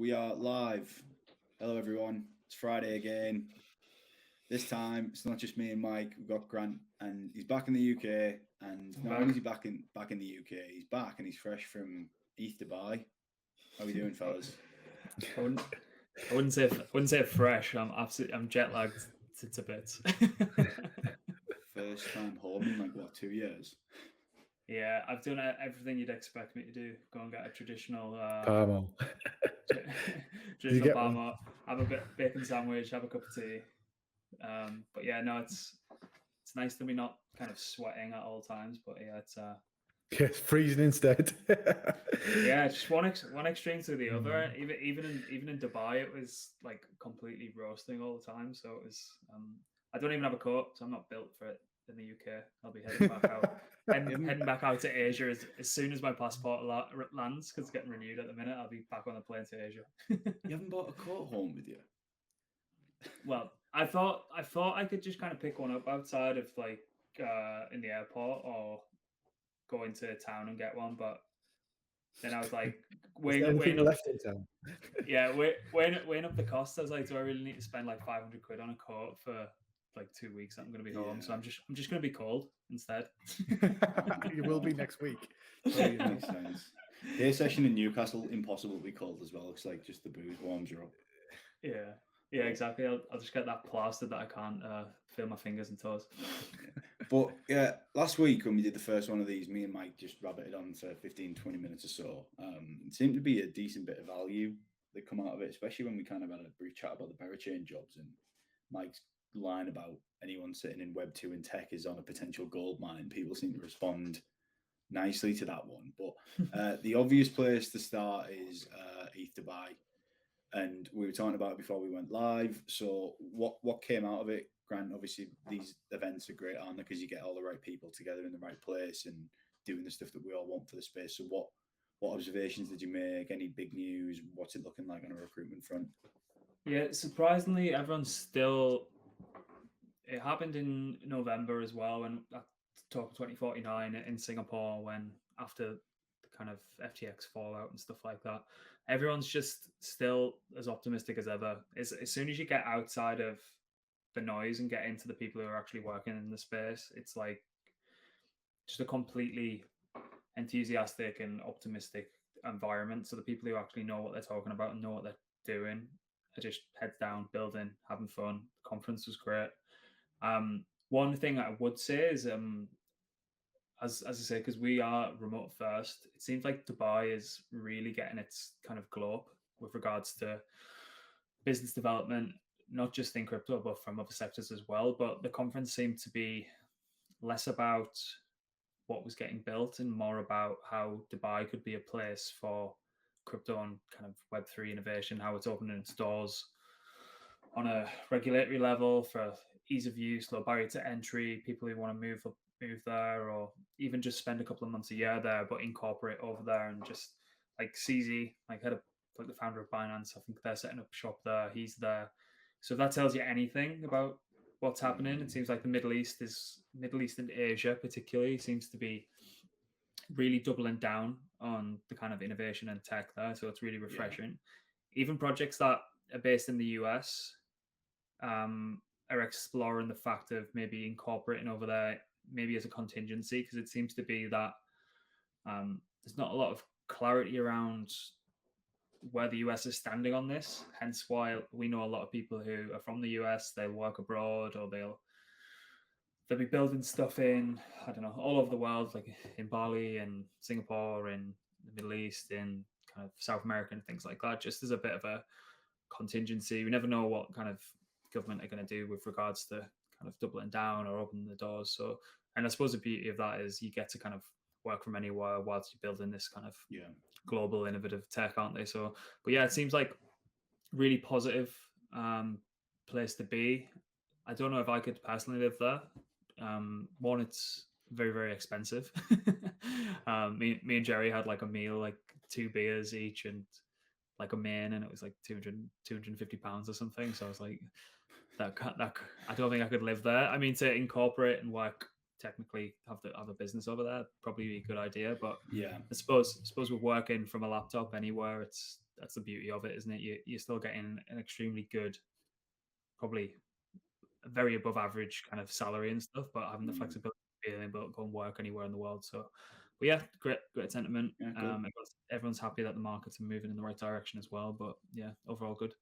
We are live. Hello, everyone. It's Friday again. This time, it's not just me and Mike. We've got Grant, and he's back in the UK. And not only is he back in the UK, he's back and he's fresh from ETH Dubai. How are we doing, fellas? I wouldn't say fresh. I'm jet lagged to bits. First time home in like what, 2 years? Yeah, I've done everything you'd expect me to do. Go and get a traditional Parmo. traditional Parmo. Have a bacon sandwich. Have a cup of tea. But yeah, no, it's nice to be not kind of sweating at all times. But yeah, it's freezing instead. Yeah, just one extreme to the other. Even in Dubai, it was like completely roasting all the time. So it was. I don't even have a coat, so I'm not built for it in the UK. I'll be heading back out. Heading back out to Asia as soon as my passport lands, because it's getting renewed at the minute. I'll be back on the plane to Asia. You haven't bought a coat home with you? Well, I thought I could just kind of pick one up outside of like in the airport or go into town and get one, but then I was like, weighing up, left in town. Yeah, weighing up the cost. I was like, do I really need to spend like 500 quid on a coat for like 2 weeks that I'm going to be home? So I'm just going to be cold instead. You will be next week. That makes sense. Day session in Newcastle, impossible to be cold as well. It's like just the booze warms you up. Yeah, exactly. I'll just get that plastered that I can't feel my fingers and toes. But yeah, last week when we did the first one of these, me and Mike just rabbited on for 15, 20 minutes or so. It seemed to be a decent bit of value that come out of it, especially when we kind of had a brief chat about the parachain jobs, and Mike's line about anyone sitting in Web 2 and tech is on a potential gold mine. People seem to respond nicely to that one. But the obvious place to start is ETH Dubai. And we were talking about it before we went live. So what came out of it, Grant? Obviously, these events are great, aren't they? Because you get all the right people together in the right place and doing the stuff that we all want for the space. So what observations did you make? Any big news? What's it looking like on a recruitment front? Yeah, surprisingly, everyone's still. It happened in November as well when that talk 2049 in Singapore, when after the kind of FTX fallout and stuff like that, everyone's just still as optimistic as ever. As soon as you get outside of the noise and get into the people who are actually working in the space, it's like just a completely enthusiastic and optimistic environment. So the people who actually know what they're talking about and know what they're doing are just heads down, building, having fun. The conference was great. One thing I would say is, as I say, because we are remote first, it seems like Dubai is really getting its kind of glow up with regards to business development, not just in crypto, but from other sectors as well. But the conference seemed to be less about what was getting built and more about how Dubai could be a place for crypto and kind of Web3 innovation, how it's opening its doors on a regulatory level for ease of use, low barrier to entry, people who want to move there, or even just spend a couple of months a year there, but incorporate over there. And just like CZ, like the founder of Binance, I think they're setting up shop there. He's there. So if that tells you anything about what's happening, it seems like the Middle East and Asia particularly seems to be really doubling down on the kind of innovation and tech there. So it's really refreshing. Yeah. Even projects that are based in the US are exploring the fact of maybe incorporating over there, maybe as a contingency, because it seems to be that there's not a lot of clarity around where the US is standing on this. Hence why we know a lot of people who are from the US, they'll work abroad or they'll be building stuff in, I don't know, all over the world, like in Bali and Singapore, in the Middle East, in kind of South America and things like that, just as a bit of a contingency. We never know what kind of government are going to do with regards to kind of doubling down or opening the doors. So, and I suppose the beauty of that is you get to kind of work from anywhere whilst you're building this kind of global innovative tech, aren't they? So, but yeah, it seems like really positive place to be. I don't know if I could personally live there. One, it's very, very expensive. Me and Jerry had like a meal, like 2 beers each and like a main, and it was like 250 pounds or something. So I was like, that I don't think I could live there. I mean, to incorporate and work, technically have a business over there, probably be a good idea. But yeah, I suppose we're working from a laptop anywhere. that's the beauty of it, isn't it? You're still getting an extremely good, probably a very above average kind of salary and stuff, but having the flexibility of being able to go and work anywhere in the world. So, but yeah, great sentiment. Yeah, good. Everyone's happy that the markets are moving in the right direction as well. But yeah, overall good.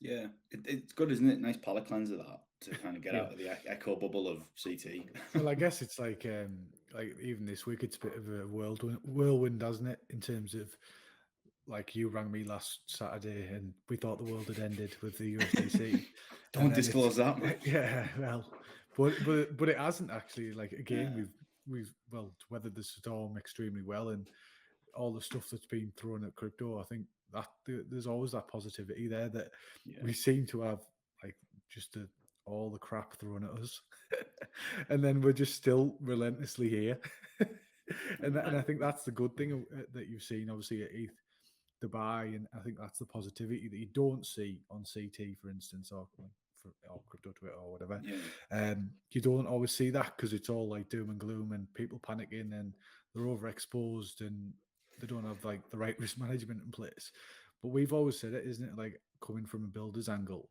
Yeah, it's good, isn't it? Nice palate cleanser that to kind of get Yeah. out of the echo bubble of CT. Well, I guess it's like even this week, it's a bit of a whirlwind, doesn't it? In terms of like you rang me last Saturday and we thought the world had ended with the USDC. Don't disclose that, man. Yeah, well, but it hasn't actually. Like again, we've weathered the storm extremely well, and all the stuff that's been thrown at crypto. I think that there's always that positivity there that we seem to have, like just all the crap thrown at us, and then we're just still relentlessly here. And I think that's the good thing that you've seen, obviously, at ETH Dubai, and I think that's the positivity that you don't see on CT, for instance, or crypto Twitter or whatever. You don't always see that because it's all like doom and gloom and people panicking and they're overexposed and they don't have like the right risk management in place. But we've always said it, isn't it? Like coming from a builder's angle,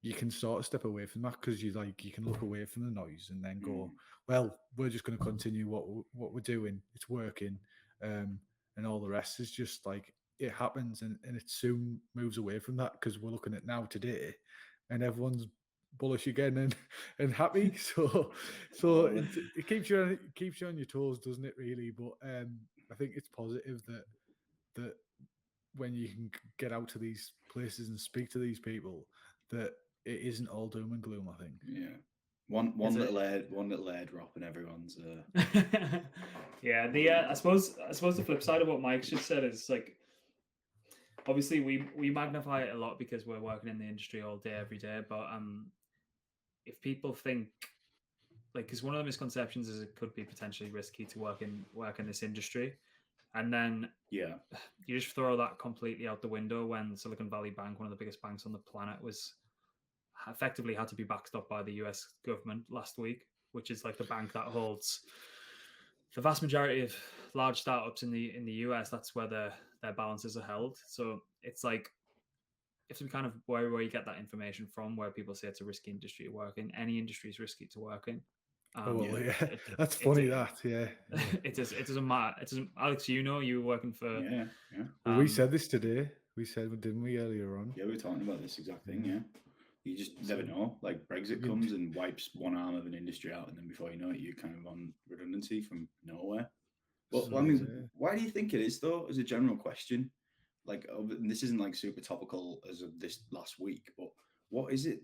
you can sort of step away from that because you can look away from the noise and then go, well, we're just going to continue what we're doing. It's working, and all the rest is just like it happens, and it soon moves away from that because we're looking at now today, and everyone's bullish again and happy. So it keeps you on your toes, doesn't it? Really, but I think it's positive that when you can get out to these places and speak to these people, that it isn't all doom and gloom. I think. Yeah. One little airdrop and everyone's. Yeah. I suppose the flip side of what Mike's just said is like, obviously we magnify it a lot because we're working in the industry all day every day. But if people think like, because one of the misconceptions is it could be potentially risky to work in this industry, and then you just throw that completely out the window when Silicon Valley Bank, one of the biggest banks on the planet, was effectively had to be backstopped by the US government last week, which is like the bank that holds the vast majority of large startups in the US. That's where their balances are held. So it's like, you have to be kind of wary where you get that information from, where people say it's a risky industry to work in. Any industry is risky to work in. That's funny. It doesn't matter. It doesn't. Alex, you were working for. Yeah. Well, we said this today. We said, didn't we, earlier on? Yeah, we were talking about this exact thing. Yeah. You just never know. Like Brexit comes and wipes one arm of an industry out, and then before you know it, you're kind of on redundancy from nowhere. Well, I mean, why do you think it is, though, as a general question? Like, and this isn't like super topical as of this last week, but what is it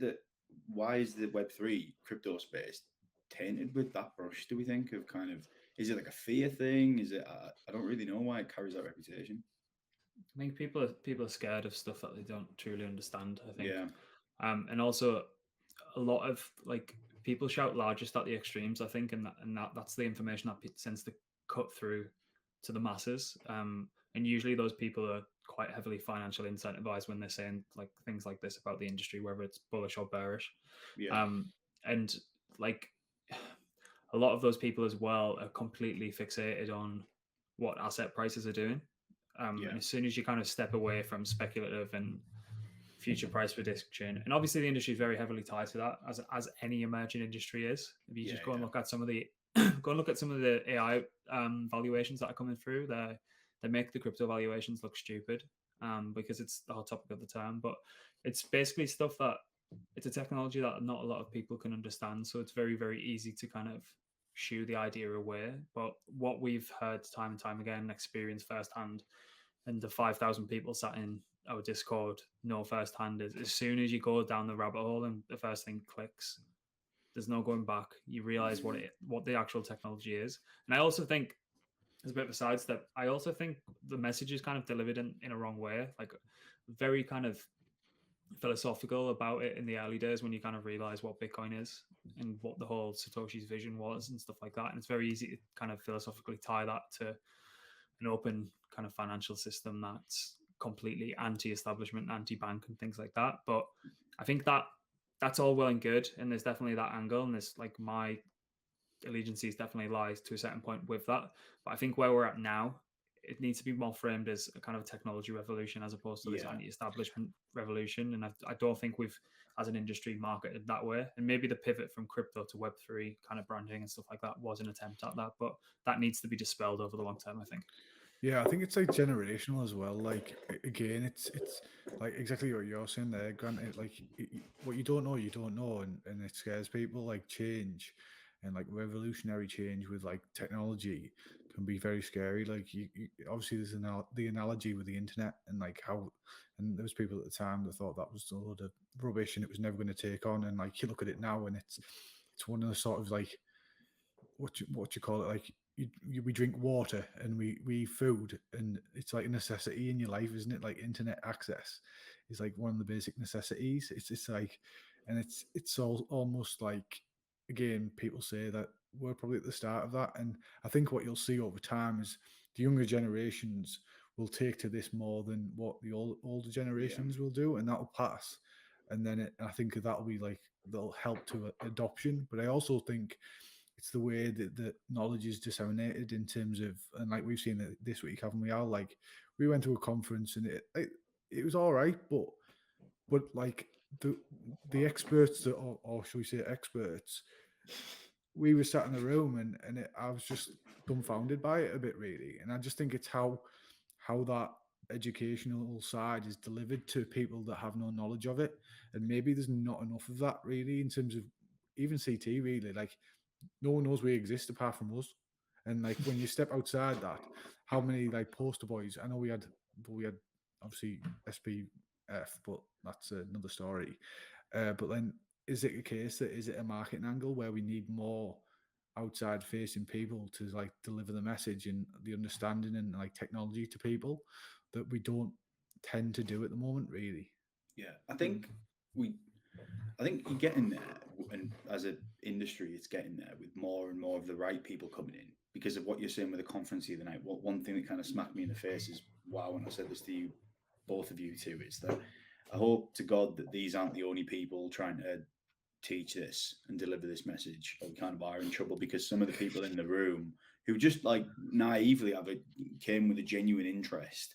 why is the Web3 crypto space tainted with that brush, do we think, of kind of, is it like a fear thing? Is it, I don't really know why it carries that reputation. I think people are scared of stuff that they don't truly understand, I think. And also a lot of like people shout largest at the extremes, I think, and that's the information that tends to cut through to the masses. And usually those people are quite heavily financially incentivized when they're saying like things like this about the industry, whether it's bullish or bearish. And like a lot of those people as well are completely fixated on what asset prices are doing. And as soon as you kind of step away from speculative and future price prediction, and obviously the industry is very heavily tied to that, as any emerging industry is. If you just go and look at some of the AI valuations that are coming through, they make the crypto valuations look stupid because it's the hot topic of the time. But it's basically stuff that it's a technology that not a lot of people can understand, so it's very, very easy to kind of shoo the idea away. But what we've heard time and time again, experienced firsthand, and the 5,000 people sat in our Discord know firsthand, is as soon as you go down the rabbit hole and the first thing clicks, there's no going back. You realize what the actual technology is. And I also think, as a bit of a sidestep, I also think the message is kind of delivered in a wrong way, like very kind of philosophical about it in the early days when you kind of realize what Bitcoin is and what the whole Satoshi's vision was and stuff like that. And it's very easy to kind of philosophically tie that to an open kind of financial system that's completely anti-establishment, anti-bank and things like that. But I think that's all well and good, and there's definitely that angle, and there's like my allegiances definitely lies to a certain point with that. But I think where we're at now it needs to be more framed as a kind of technology revolution as opposed to this anti-establishment revolution. And I don't think we've, as an industry, marketed that way. And maybe the pivot from crypto to Web3 kind of branding and stuff like that was an attempt at that, but that needs to be dispelled over the long term, I think. Yeah, I think it's like generational as well. Like again, it's like exactly what you're saying there. Granted, like what you don't know, and it scares people. Like change and like revolutionary change with like technology can be very scary. Like obviously there's the analogy with the internet and like how, and there was people at the time that thought that was a load of rubbish and it was never going to take on. And like you look at it now and it's one of the sort of like what you call it, like we drink water and we eat food, and it's like a necessity in your life, isn't it? Like internet access is like one of the basic necessities. It's like, and it's all almost like, again, people say that we're probably at the start of that, and I think what you'll see over time is the younger generations will take to this more than what the older generations will do, and that'll pass. And then I think that'll be like, they'll help to adoption. But I also think it's the way that the knowledge is disseminated in terms of, and like we've seen it this week, haven't we? Al, like we went to a conference and it was all right, but like the experts that, or should we say experts, we were sat in the room and I was just dumbfounded by it a bit, really. And I just think it's how that educational side is delivered to people that have no knowledge of it, and maybe there's not enough of that really in terms of even CT, really. Like no one knows we exist apart from us. And like when you step outside that, how many like poster boys? I know we had obviously SPF, but that's another story. But then, is it a case that, is it a marketing angle where we need more outside facing people to like deliver the message and the understanding and like technology to people that we don't tend to do at the moment, really? Yeah, I think you're getting there, and as an industry, it's getting there with more and more of the right people coming in because of what you're saying with the conference the other night. One thing that kind of smacked me in the face is, wow, and I said this to you, both of you too, is that I hope to God that these aren't the only people trying to teach this and deliver this message, or we kind of are in trouble, because some of the people in the room who just like naively came with a genuine interest.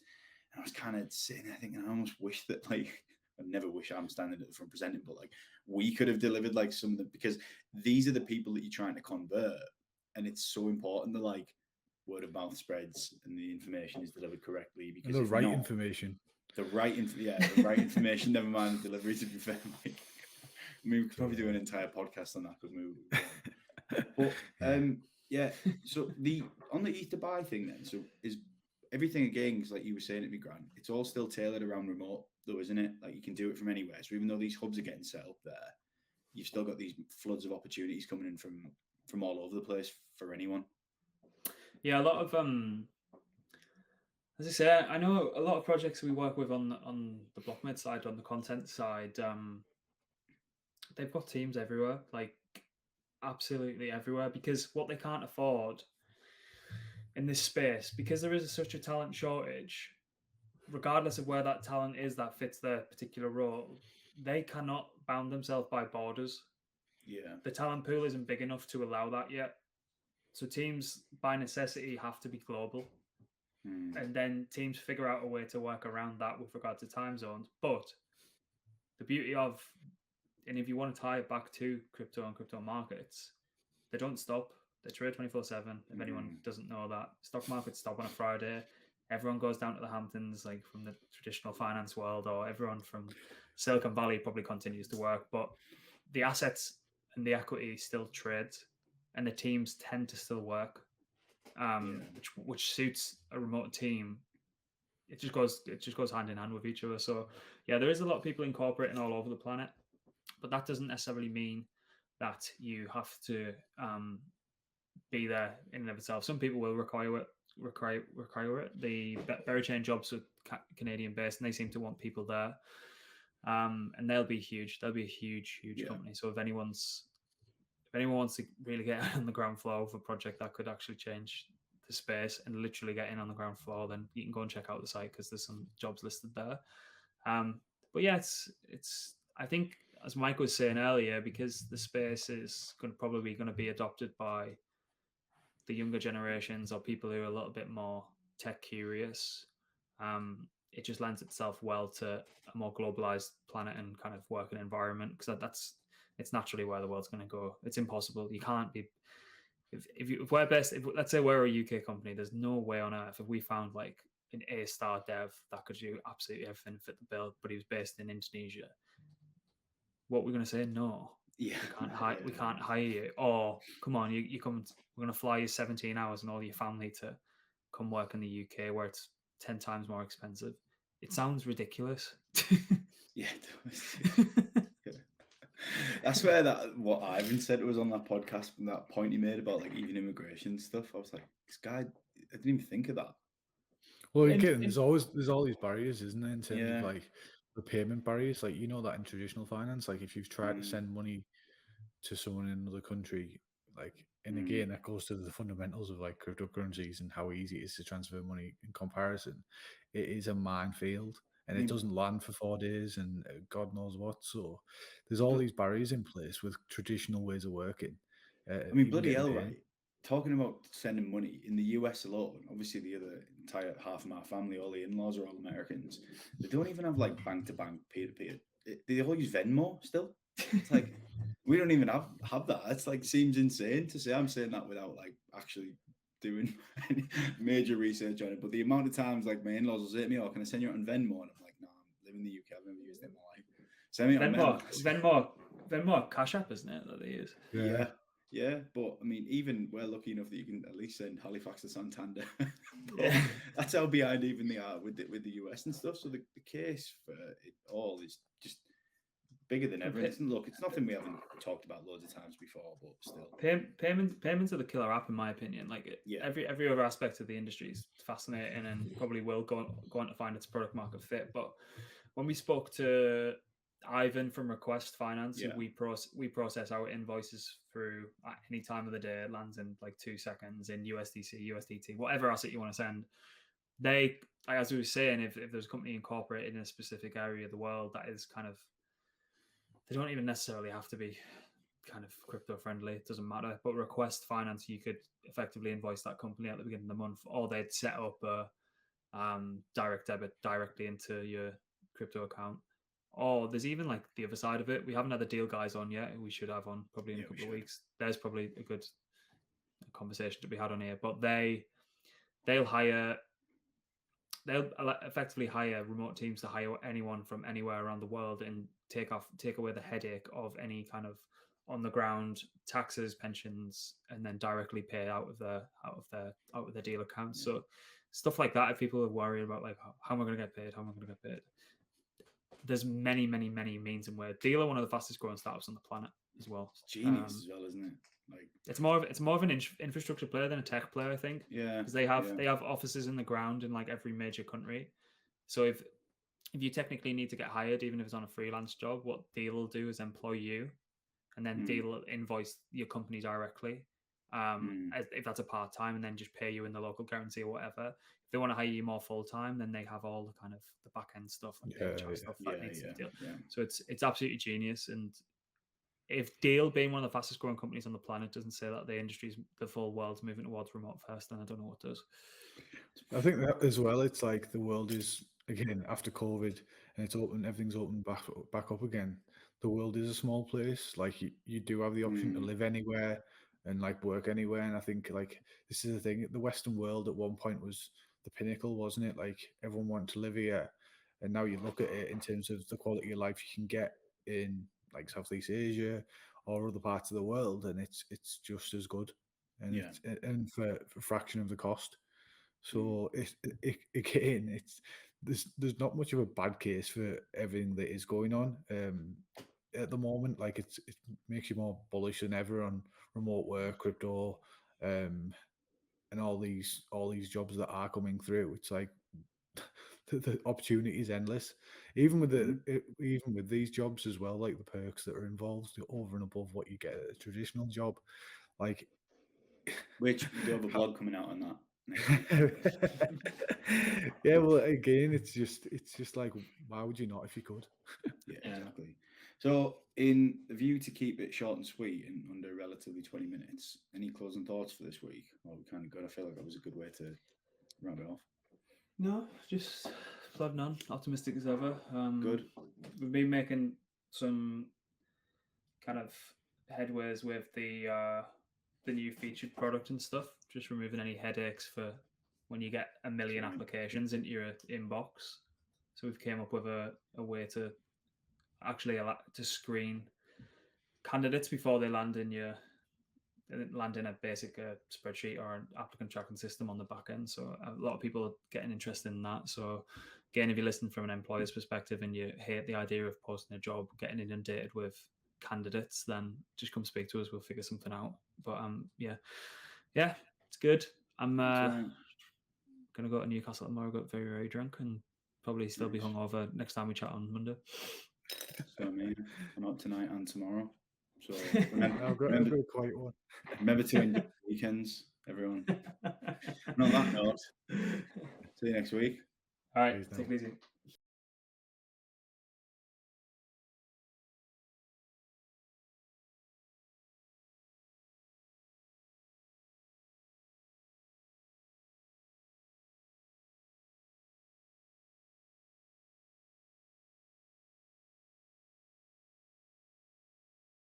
And I was kind of sitting there thinking, I almost wish that, like, I never wish I'm standing at the front presenting, but like we could have delivered like some of them, because these are the people that you're trying to convert. And it's so important that like word of mouth spreads and the information is delivered correctly, because the right information. The right information, never mind the delivery, to be fair. Like, I mean, we could probably do an entire podcast on that, because we but so on the ETH Dubai thing then, so is everything, again, because like you were saying at me, Grant, it's all still tailored around remote though, isn't it? Like you can do it from anywhere. So even though these hubs are getting set up there, you've still got these floods of opportunities coming in from all over the place for anyone. Yeah, a lot of as I say, I know a lot of projects we work with on the BlockMed side, on the content side, they've got teams everywhere, like absolutely everywhere, because what they can't afford in this space, because there is such a talent shortage, regardless of where that talent is that fits their particular role, they cannot bound themselves by borders. Yeah. The talent pool isn't big enough to allow that yet. So teams by necessity have to be global. And then teams figure out a way to work around that with regard to time zones. But the beauty of, and if you want to tie it back to crypto and crypto markets, they don't stop. They trade 24/7. If anyone doesn't know that, stock markets stop on a Friday. Everyone goes down to the Hamptons, like from the traditional finance world, or everyone from Silicon Valley probably continues to work. But the assets and the equity still trades, and the teams tend to still work, which suits a remote team. It just goes hand in hand with each other. So yeah, there is a lot of people incorporating all over the planet, but that doesn't necessarily mean that you have to be there in and of itself. Some people will require it. The Berry Chain jobs are Canadian based, and they seem to want people there. And they'll be huge. They'll be a huge company. So if anyone wants to really get on the ground floor of a project that could actually change the space and literally get in on the ground floor, then you can go and check out the site, because there's some jobs listed there. But yeah, it's I think, as Mike was saying earlier, because the space is probably going to be adopted by the younger generations, or people who are a little bit more tech curious, it just lends itself well to a more globalized planet and kind of working environment, because it's naturally where the world's going to go. It's impossible. You can't be if we're best. If, let's say we're a UK company, there's no way on earth if we found like an A-star dev that could do absolutely everything, fit the bill, but he was based in Indonesia. What we're going to say? No, Yeah, we can't hire you. Or come on, you come. We're going to fly you 17 hours and all your family to come work in the UK where it's 10 times more expensive. It sounds ridiculous. Yeah, that's where what Ivan said was on that podcast, from that point he made about like even immigration stuff. I was like, this guy, I didn't even think of that. Well, again, there's all these barriers, isn't there, in terms Yeah. of like the payment barriers. Like, you know, that in traditional finance, like if you've tried to send money to someone in another country, like, and again, that goes to the fundamentals of like cryptocurrencies and how easy it is to transfer money in comparison. It is a minefield, and it doesn't land for 4 days, and God knows what. So there's all these barriers in place with traditional ways of working. I mean, bloody hell, right? Talking about sending money in the US alone, obviously the other entire half of my family, all the in-laws are all Americans. They don't even have like bank-to-bank, peer-to-peer. They all use Venmo still. It's like we don't even have that. It's like seems insane to say. I'm saying that without like actually doing any major research on it. But the amount of times like my in-laws will say to me, "Oh, can I send you out on Venmo?" And I'm like, "No, I'm living in the UK. I've never used it in my life." Send me on Venmo, Cash App, isn't it, that they use? Yeah, but I mean, even we're lucky enough that you can at least send Halifax to Santander. Yeah. That's how behind even they are with the US and stuff. So the case for it all is just bigger than ever. It's nothing we haven't talked about loads of times before, but still. Payments are the killer app, in my opinion. Like every other aspect of the industry is fascinating and probably will go on to find its product market fit. But when we spoke to Ivan from Request Finance, we process our invoices through at any time of the day. It lands in like 2 seconds in USDC, USDT, whatever asset you want to send. They, as we were saying, if there's a company incorporated in a specific area of the world that is kind of, they don't even necessarily have to be kind of crypto friendly. It doesn't matter. But Request Finance, you could effectively invoice that company at the beginning of the month, or they'd set up a direct debit directly into your crypto account. Or there's even like the other side of it. We haven't had the deal guys on yet. We should have on probably in a couple of weeks. There's probably a good conversation to be had on here. But they'll effectively hire remote teams to hire anyone from anywhere around the world and take away the headache of any kind of on the ground taxes, pensions, and then directly pay out of their deal accounts. So stuff like that, if people are worried about like how am I going to get paid, there's many means and ways. Deal are one of the fastest growing startups on the planet as well. It's genius as well, isn't it? Like it's more of an infrastructure player than a tech player, I think. Yeah, because they have offices in the ground in like every major country. So if you technically need to get hired, even if it's on a freelance job, what Deal will do is employ you, and then Deal will invoice your company directly. If that's a part time, and then just pay you in the local currency or whatever. If they want to hire you more full time, then they have all the kind of the back end stuff, like HR stuff that needs to deal. So it's absolutely genius. And if Deal, being one of the fastest growing companies on the planet, doesn't say that the full world's moving towards remote first, then I don't know what does. I think that as well. It's like the world is again after COVID, and it's open. Everything's open back up again. The world is a small place. Like you do have the option to live anywhere and like work anywhere. And I think like this is the thing. The Western world at one point was the pinnacle, wasn't it? Like everyone wanted to live here, and now you look at it in terms of the quality of life you can get in like Southeast Asia or other parts of the world, and it's just as good, and and for a fraction of the cost. So again, there's not much of a bad case for everything that is going on at the moment. Like it makes you more bullish than ever on remote work, crypto, and all these jobs that are coming through. It's like the opportunity is endless, even with these jobs as well. Like the perks that are involved over and above what you get at a traditional job, like which we do have a blog coming out on that. Yeah, well, again, it's just like, why would you not if you could? Yeah, exactly. So, in the view to keep it short and sweet and under relatively 20 minutes, any closing thoughts for this week? Well, we kind of got. I feel like that was a good way to round it off? No, just plodding on, optimistic as ever. Good. We've been making some kind of headways with the new featured product and stuff, just removing any headaches for when you get a million Right. applications into your inbox. So we've came up with a way to actually to screen candidates before they land in a basic spreadsheet or an applicant tracking system on the back end. So a lot of people are getting interested in that. So again, if you're listening from an employer's perspective and you hate the idea of posting a job, getting inundated with candidates, then just come speak to us. We'll figure something out. But yeah, it's good. I'm Excellent. gonna go to Newcastle tomorrow. Got very, very drunk and probably still be Nice. hungover next time we chat on Monday. So I mean, I'm up tonight and tomorrow. So I've got a quiet one. remember to enjoy weekends, everyone. And on that note, see you next week. All right, Cheers now. take it easy.